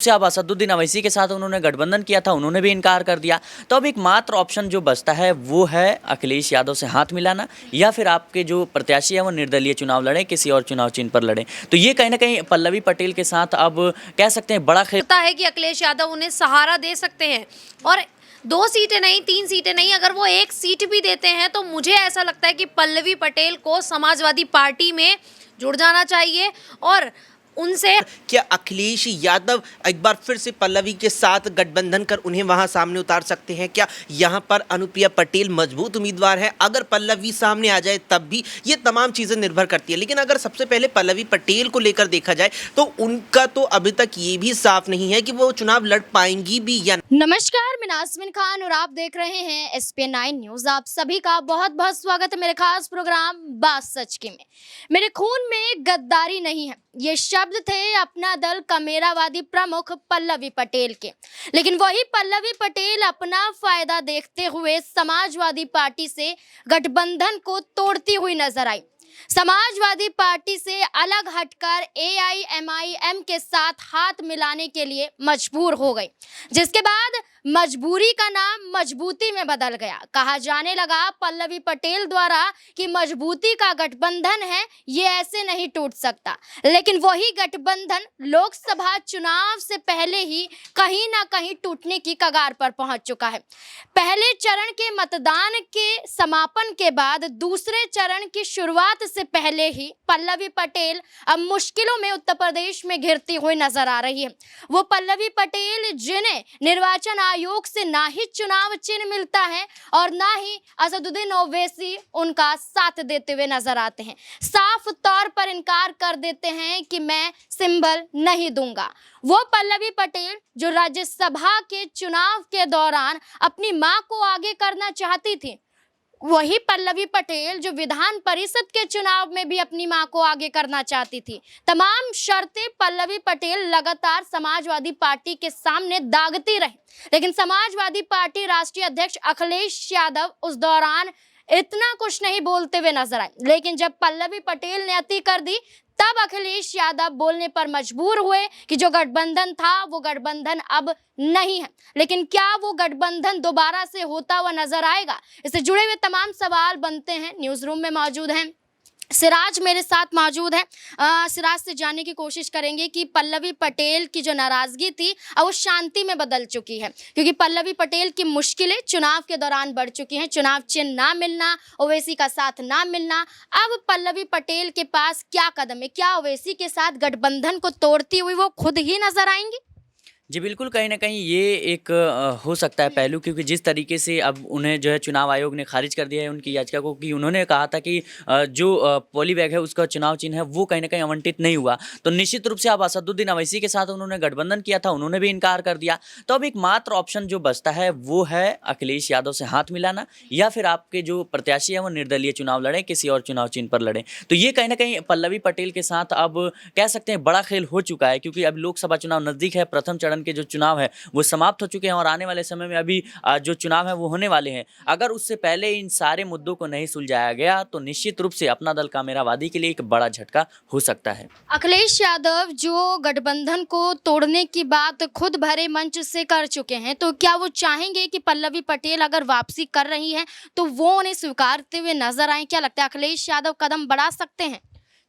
से अब असदुद्दीन अवैसी के साथ उन्होंने गठबंधन किया था, उन्होंने भी इनकार कर दिया। तो अब एक मात्र ऑप्शन जो बचता है वो है अखिलेश यादव से हाथ मिलाना, या फिर आपके जो प्रत्याशी है वो निर्दलीय चुनाव लड़े, किसी और चुनाव चिन्ह पर लड़े। तो ये कहीं ना कहीं पल्लवी पटेल के साथ अब कह सकते हैं बड़ा खेल है कि अखिलेश यादव उन्हें सहारा दे सकते हैं, और 2 सीटें नहीं, 3 सीटें नहीं, अगर वो 1 सीट भी देते हैं तो मुझे ऐसा लगता है कि पल्लवी पटेल को समाजवादी पार्टी में जुड़ जाना चाहिए और उनसे क्या अखिलेश यादव एक बार फिर से पल्लवी के साथ गठबंधन कर उन्हें वहां सामने उतार सकते हैं? क्या यहां पर अनुप्रिया पटेल मजबूत उम्मीदवार है? अगर पल्लवी सामने आ जाए तब भी ये तमाम चीजें निर्भर करती है, लेकिन अगर सबसे पहले पल्लवी पटेल को लेकर देखा जाए तो उनका तो अभी तक ये भी साफ नहीं है कि वो चुनाव लड़ पाएंगी भी या नहीं। नमस्कार, मैं नाज़मीन खान और आप देख रहे हैं SPN9 न्यूज। आप सभी का बहुत बहुत स्वागत है मेरे खास प्रोग्राम बात सच की में। मेरे खून में गद्दारी नहीं है, ये शब्द थे अपना दल कमेरावादी प्रमुख पल्लवी पटेल के। लेकिन वही पल्लवी पटेल अपना फायदा देखते हुए समाजवादी पार्टी से गठबंधन को तोड़ती हुई नजर आई। समाजवादी पार्टी से अलग हटकर AIMIM के साथ हाथ मिलाने के लिए मजबूर हो गई, जिसके बाद मजबूरी का नाम मजबूती में बदल गया। कहा जाने लगा पल्लवी पटेल द्वारा कि मजबूती का गठबंधन है, ये ऐसे नहीं टूट सकता। लेकिन वही गठबंधन लोकसभा चुनाव से पहले ही कहीं ना कहीं टूटने की कगार पर पहुंच चुका है। पहले चरण के मतदान के समापन के बाद दूसरे चरण की शुरुआत से पहले ही पल्लवी पटेल अब मुश्किलों में उत्तर प्रदेश में घिरती हुई नजर आ रही है। वो पल्लवी पटेल जिन्हें निर्वाचन आयोग से ना ही चुनाव चिन्ह मिलता है और ना ही असदुद्दीन ओवैसी उनका साथ देते हुए नजर आते हैं, साफ तौर पर इनकार कर देते हैं कि मैं सिंबल नहीं दूंगा। वो पल्लवी पटेल जो राज्यसभा के चुनाव के दौरान अपनी मां को आगे करना चाहती थी, वही पल्लवी पटेल जो विधान परिषद के चुनाव में भी अपनी मां को आगे करना चाहती थी। तमाम शर्तें पल्लवी पटेल लगातार समाजवादी पार्टी के सामने दागती रही, लेकिन समाजवादी पार्टी राष्ट्रीय अध्यक्ष अखिलेश यादव उस दौरान इतना कुछ नहीं बोलते हुए नजर आए। लेकिन जब पल्लवी पटेल ने अति कर दी तब अखिलेश यादव बोलने पर मजबूर हुए कि जो गठबंधन था वो गठबंधन अब नहीं है। लेकिन क्या वो गठबंधन दोबारा से होता हुआ नजर आएगा? इससे जुड़े हुए तमाम सवाल बनते हैं। न्यूज रूम में मौजूद हैं सिराज, मेरे साथ मौजूद है। सिराज से जानने की कोशिश करेंगे कि पल्लवी पटेल की जो नाराजगी थी अब वो शांति में बदल चुकी है, क्योंकि पल्लवी पटेल की मुश्किलें चुनाव के दौरान बढ़ चुकी हैं। चुनाव चिन्ह ना मिलना, ओवैसी का साथ ना मिलना, अब पल्लवी पटेल के पास क्या कदम है? क्या ओवैसी के साथ गठबंधन को तोड़ती हुई वो खुद ही नजर आएंगी? जी बिल्कुल, कहीं न कहीं ये एक हो सकता है पहलू, क्योंकि जिस तरीके से अब उन्हें जो है चुनाव आयोग ने खारिज कर दिया है उनकी याचिका को, कि उन्होंने कहा था कि जो पॉली बैग है उसका चुनाव चिन्ह है वो कहीं न कहीं आवंटित नहीं हुआ। तो निश्चित रूप से अब असदुद्दीन अवैसी के साथ उन्होंने गठबंधन किया था, उन्होंने भी इनकार कर दिया। तो अब एक मात्र ऑप्शन जो बचता है वो है अखिलेश यादव से हाथ मिलाना, या फिर आपके जो प्रत्याशी है वो निर्दलीय चुनाव लड़ें, किसी और चुनाव चिन्ह पर लड़ें। तो ये कहीं न कहीं पल्लवी पटेल के साथ अब कह सकते हैं बड़ा खेल हो चुका है, क्योंकि अब लोकसभा चुनाव नज़दीक है। प्रथम चरण के जो चुनाव है वो समाप्त हो चुके हैं और आने वाले समय में अभी जो चुनाव है वो होने वाले हैं। अगर उससे पहले इन सारे मुद्दों को नहीं सुलझाया गया तो निश्चित रूप से अपना दल कामेरावादी के लिए एक बड़ा झटका हो सकता है। अखिलेश यादव जो गठबंधन को तोड़ने की बात खुद भरे मंच से कर चुके हैं, तो क्या वो चाहेंगे कि पल्लवी पटेल अगर वापसी कर रही है तो वो उन्हें स्वीकारते हुए नजर आए? क्या लगता है, अखिलेश यादव कदम बढ़ा सकते हैं?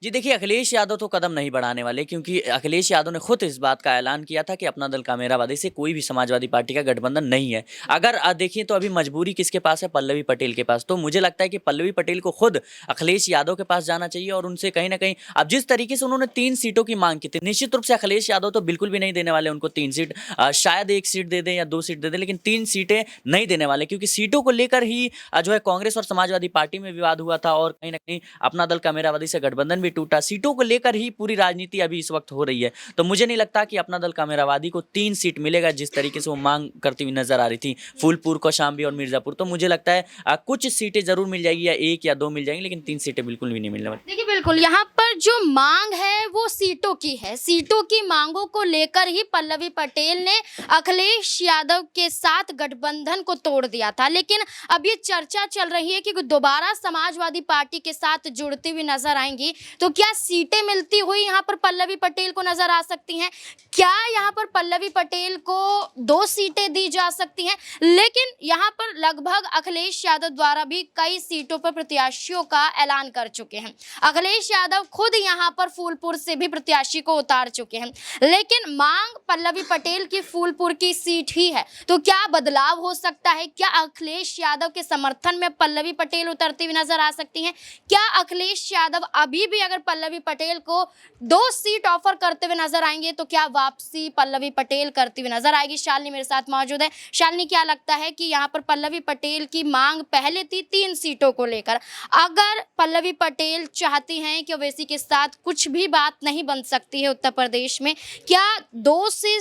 जी देखिए, अखिलेश यादव तो कदम नहीं बढ़ाने वाले, क्योंकि अखिलेश यादव ने खुद इस बात का ऐलान किया था कि अपना दल कामेरावादी से कोई भी समाजवादी पार्टी का गठबंधन नहीं है। अगर देखिए तो अभी मजबूरी किसके पास है? पल्लवी पटेल के पास। तो मुझे लगता है कि पल्लवी पटेल को खुद अखिलेश यादव के पास जाना चाहिए और उनसे कहीं ना कहीं, अब जिस तरीके से उन्होंने 3 सीटों की मांग की थी, निश्चित रूप से अखिलेश यादव तो बिल्कुल भी नहीं देने वाले उनको 3 सीट। शायद 1 सीट दे दें या 2 सीट दे दें, लेकिन 3 सीटें नहीं देने वाले, क्योंकि सीटों को लेकर ही जो है कांग्रेस और समाजवादी पार्टी में विवाद हुआ था और कहीं ना कहीं अपना दल कामेरावादी से गठबंधन भी टूटा। सीटों को लेकर ही पूरी राजनीति अभी इस वक्त हो रही है। तो मुझे नहीं लगता कि अपना दल कामेरावादी को 3 सीट मिलेगा, जिस तरीके से वो मांग करती हुई नजर आ रही थी, फूलपुर, कौशाम्बी और मिर्जापुर। तो मुझे लगता है कुछ सीटें जरूर मिल जाएगी, या 1 या 2 मिल जाएंगी, लेकिन 3 सीटें बिल्कुल भी नहीं मिलने वाली। देखिए, बिल्कुल यहाँ पर जो मांग है वो सीटों की है। सीटों की मांगों को लेकर ही पल्लवी पटेल ने अखिलेश यादव के साथ गठबंधन को तोड़ दिया था। लेकिन अब ये चर्चा चल रही है कि दोबारा समाजवादी पार्टी के साथ जुड़ती हुई नजर आएंगी, तो क्या सीटें मिलती हुई यहाँ पर पल्लवी पटेल को नजर आ सकती हैं? क्या यहाँ पर पल्लवी पटेल को 2 सीटें दी जा सकती हैं? लेकिन यहाँ पर लगभग अखिलेश यादव द्वारा भी कई सीटों पर प्रत्याशियों का ऐलान कर चुके हैं। अखिलेश यादव खुद यहाँ पर फूलपुर से भी प्रत्याशी को उतार चुके हैं, लेकिन मांग पल्लवी पटेल की फूलपुर की सीट ही है। तो क्या बदलाव हो सकता है? क्या अखिलेश यादव के समर्थन में पल्लवी पटेल उतरती हुई नजर आ सकती हैं? क्या अखिलेश यादव अभी भी अगर पल्लवी पटेल को 2 सीट ऑफर करते हुए नजर आएंगे तो क्या वापसी पल्लवी पटेल करती हुई नजर आएगी? शालिनी मेरे साथ मौजूद है। शालिनी, क्या लगता है कि यहाँ पर पल्लवी पटेल की मांग पहले थी 3 सीटों को लेकर, अगर पल्लवी पटेल चाहती हैं कि ओवैसी के साथ कुछ भी बात नहीं बन सकती है उत्तर प्रदेश में, क्या 2 से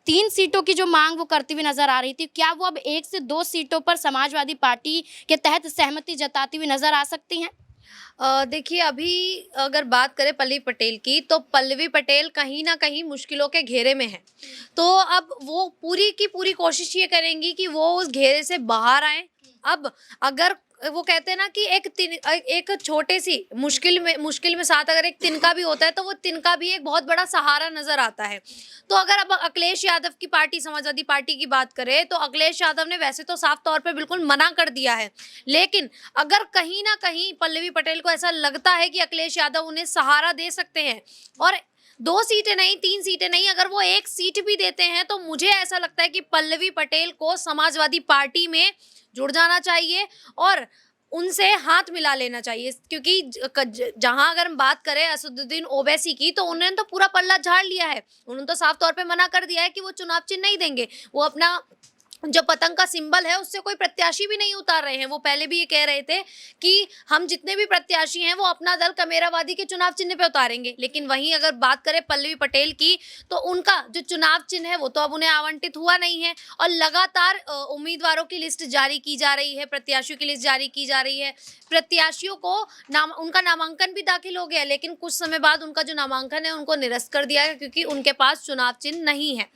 3 सीटों की जो मांग वो करती हुई नजर आ रही थी, क्या वो अब 1 से 2 सीटों पर समाजवादी पार्टी के तहत सहमति जताती हुई नजर आ सकती हैं? देखिए, अभी अगर बात करें पल्लवी पटेल की, तो पल्लवी पटेल कहीं ना कहीं मुश्किलों के घेरे में है। तो अब वो पूरी की पूरी कोशिश ये करेंगी कि वो उस घेरे से बाहर आए। अब अगर वो कहते हैं ना कि एक छोटे सी मुश्किल में साथ अगर एक तिनका भी होता है तो वो तिनका भी एक बहुत बड़ा सहारा नजर आता है। तो अगर अब अखिलेश यादव की पार्टी, समाजवादी पार्टी की बात करें, तो अखिलेश यादव ने वैसे तो साफ तौर पे बिल्कुल मना कर दिया है, लेकिन अगर कहीं ना कहीं पल्लवी पटेल को ऐसा लगता है कि अखिलेश यादव उन्हें सहारा दे सकते हैं और 2 सीटें नहीं, 3 सीटें नहीं, अगर वो 1 सीट भी देते हैं, तो मुझे ऐसा लगता है कि पल्लवी पटेल को समाजवादी पार्टी में जुड़ जाना चाहिए और उनसे हाथ मिला लेना चाहिए। क्योंकि जहां अगर हम बात करें असदुद्दीन ओवैसी की, तो उन्होंने तो पूरा पल्ला झाड़ लिया है। उन्होंने तो साफ तौर पे मना कर दिया है कि वो चुनाव चिन्ह नहीं देंगे। वो अपना जो पतंग का सिंबल है उससे कोई प्रत्याशी भी नहीं उतार रहे हैं। वो पहले भी ये कह रहे थे कि हम जितने भी प्रत्याशी हैं वो अपना दल कमेरावादी के चुनाव चिन्ह पे उतारेंगे। लेकिन वहीं अगर बात करें पल्लवी पटेल की, तो उनका जो चुनाव चिन्ह है वो तो अब उन्हें आवंटित हुआ नहीं है और लगातार उम्मीदवारों की लिस्ट जारी की जा रही है, प्रत्याशियों की लिस्ट जारी की जा रही है। प्रत्याशियों को उनका नामांकन भी दाखिल हो गया, लेकिन कुछ समय बाद उनका जो नामांकन है उनको निरस्त कर दिया है, क्योंकि उनके पास चुनाव चिन्ह नहीं है।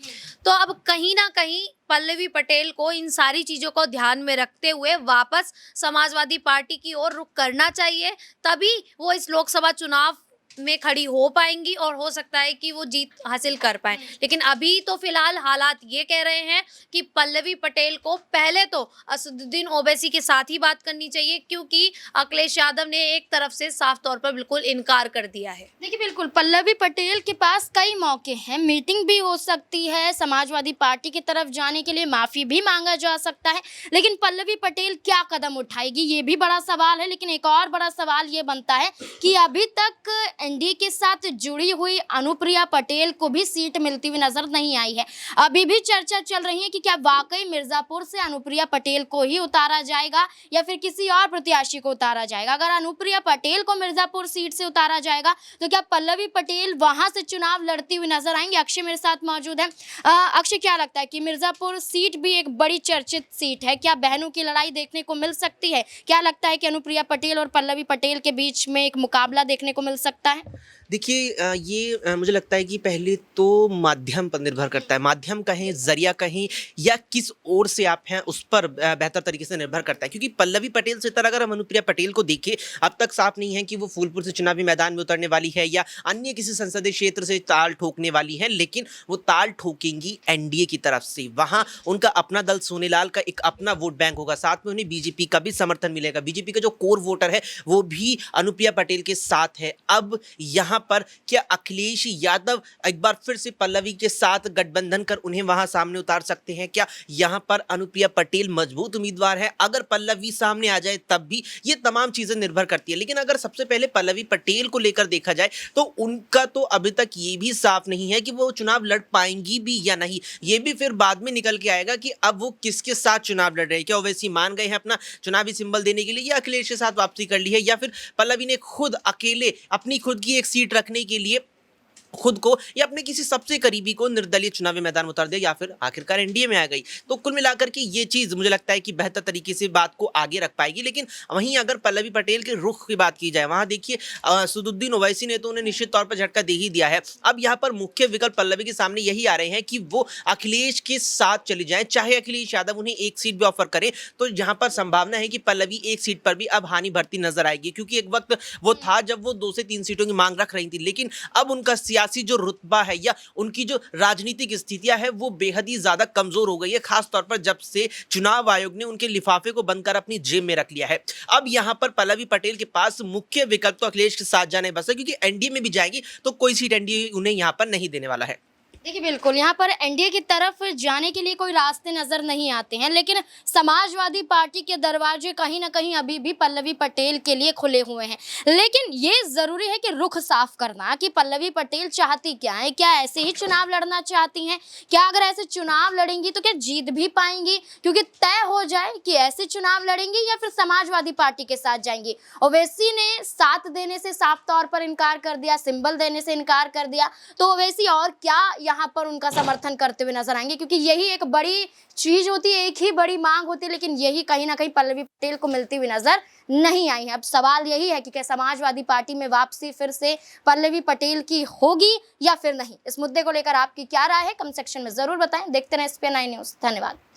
तो अब कहीं ना कहीं पल्लवी पटेल को इन सारी चीज़ों को ध्यान में रखते हुए वापस समाजवादी पार्टी की ओर रुख करना चाहिए, तभी वो इस लोकसभा चुनाव में खड़ी हो पाएंगी और हो सकता है कि वो जीत हासिल कर पाए। लेकिन अभी तो फिलहाल हालात ये कह रहे हैं कि पल्लवी पटेल को पहले तो असदुद्दीन ओवैसी के साथ ही बात करनी चाहिए, क्योंकि अखिलेश यादव ने एक तरफ से साफ तौर पर बिल्कुल इनकार कर दिया है। देखिए, बिल्कुल पल्लवी पटेल के पास कई मौके हैं, मीटिंग भी हो सकती है, समाजवादी पार्टी की तरफ जाने के लिए माफ़ी भी मांगा जा सकता है, लेकिन पल्लवी पटेल क्या कदम उठाएगी ये भी बड़ा सवाल है। लेकिन एक और बड़ा सवाल ये बनता है कि अभी तक एनडीए के साथ जुड़ी हुई अनुप्रिया पटेल को भी सीट मिलती हुई नजर नहीं आई है। अभी भी चर्चा चल रही है कि क्या वाकई मिर्जापुर से अनुप्रिया पटेल को ही उतारा जाएगा या फिर किसी और प्रत्याशी को उतारा जाएगा। अगर अनुप्रिया पटेल को मिर्जापुर सीट से उतारा जाएगा तो क्या पल्लवी पटेल वहां से चुनाव लड़ती हुई नजर आएंगे? अक्षय मेरे साथ मौजूद है। अक्षय, क्या लगता है कि मिर्जापुर सीट भी एक बड़ी चर्चित सीट है, क्या बहनों की लड़ाई देखने को मिल सकती है? क्या लगता है कि अनुप्रिया पटेल और पल्लवी पटेल के बीच में एक मुकाबला देखने को मिल सकता है? देखिए, ये मुझे लगता है कि पहले तो माध्यम पर निर्भर करता है। माध्यम कहें, जरिया कहें, या किस ओर से आप हैं उस पर बेहतर तरीके से निर्भर करता है। क्योंकि पल्लवी पटेल से तरह अगर हम अनुप्रिया पटेल को देखें, अब तक साफ नहीं है कि वो फूलपुर से चुनावी मैदान में उतरने वाली है या अन्य किसी संसदीय क्षेत्र से ताल ठोकने वाली है, लेकिन वो ताल ठोकेंगी एनडीए की तरफ से। वहाँ उनका अपना दल सोनेलाल का एक अपना वोट बैंक होगा, साथ में उन्हें बीजेपी का भी समर्थन मिलेगा। बीजेपी का जो कोर वोटर है वो भी अनुप्रिया पटेल के साथ है। अब यहाँ पर क्या अखिलेश यादव एक बार फिर से पल्लवी के साथ गठबंधन कर उन्हें वहां सामने उतार सकते हैं? क्या यहाँ पर अनुप्रिया पटेल मजबूत उम्मीदवार है? अगर पल्लवी सामने आ जाए तब भी, ये तमाम चीजें निर्भर करती है। लेकिन अगर सबसे पहले पल्लवी पटेल को लेकर देखा जाए तो उनका तो अभी तक ये भी साफ नहीं है कि वो चुनाव लड़ पाएंगी भी या नहीं। ये भी फिर बाद में निकल के आएगा कि अब वो किसके साथ चुनाव लड़ रहे हैं। क्या ओवैसी मान गए हैं अपना चुनावी सिंबल देने के लिए, या अखिलेश के साथ वापसी कर ली है, या फिर पल्लवी ने खुद अकेले अपनी खुद की एक सीट रखने के लिए खुद को या अपने किसी सबसे करीबी को निर्दलीय चुनावी मैदान में उतार दिया या फिर आखिरकार एनडीए में आ गई। तो कुल मिलाकर के ये चीज मुझे लगता है कि बेहतर तरीके से बात को आगे रख पाएगी। लेकिन वहीं अगर पल्लवी पटेल के रुख की बात की जाए, वहां देखिए असदुद्दीन ओवैसी ने तो उन्हें निश्चित तौर पर झटका दे ही दिया है। अब यहाँ पर मुख्य विकल्प पल्लवी के सामने यही आ रहे हैं कि वो अखिलेश के साथ चली जाए, चाहे अखिलेश यादव उन्हें एक सीट भी ऑफर करें। तो यहाँ पर संभावना है कि पल्लवी एक सीट पर भी अब हानि भरती नजर आएगी, क्योंकि एक वक्त वो था जब वो 2 से 3 सीटों की मांग रख रही थी, लेकिन अब उनका सियासी जो रुतबा है या उनकी जो राजनीतिक स्थितियां है वो बेहद ही ज्यादा कमजोर हो गई है, खास तौर पर जब से चुनाव आयोग ने उनके लिफाफे को बंद कर अपनी जेब में रख लिया है। अब यहां पर पल्लवी पटेल के पास मुख्य विकल्प तो अखिलेश के साथ जाने बस है, क्योंकि एनडीए में भी जाएगी तो कोई सीट एनडीए उन्हें यहां पर नहीं देने वाला है। देखिए बिल्कुल यहाँ पर एनडीए की तरफ जाने के लिए कोई रास्ते नजर नहीं आते हैं, लेकिन समाजवादी पार्टी के दरवाजे कहीं ना कहीं अभी भी पल्लवी पटेल के लिए खुले हुए हैं। लेकिन ये जरूरी है कि रुख साफ करना कि पल्लवी पटेल चाहती क्या है। क्या ऐसे ही चुनाव लड़ना चाहती हैं? क्या अगर ऐसे चुनाव लड़ेंगी तो क्या जीत भी पाएंगी? क्योंकि तय हो जाए कि ऐसे चुनाव लड़ेंगी या फिर समाजवादी पार्टी के साथ जाएंगी। ओवैसी ने साथ देने से साफ तौर पर इनकार कर दिया, सिंबल देने से इनकार कर दिया, तो ओवैसी और क्या यहाँ पर उनका समर्थन करते हुए नजर आएंगे? क्योंकि यही एक बड़ी चीज होती है, एक ही बड़ी मांग होती है, लेकिन यही कहीं ना कहीं पल्लवी पटेल को मिलती हुई नजर नहीं आई है। अब सवाल यही है कि क्या समाजवादी पार्टी में वापसी फिर से पल्लवी पटेल की होगी या फिर नहीं। इस मुद्दे को लेकर आपकी क्या राय है, कमेंट सेक्शन में जरूर बताएं। देखते रहें SPN9 न्यूज़। धन्यवाद।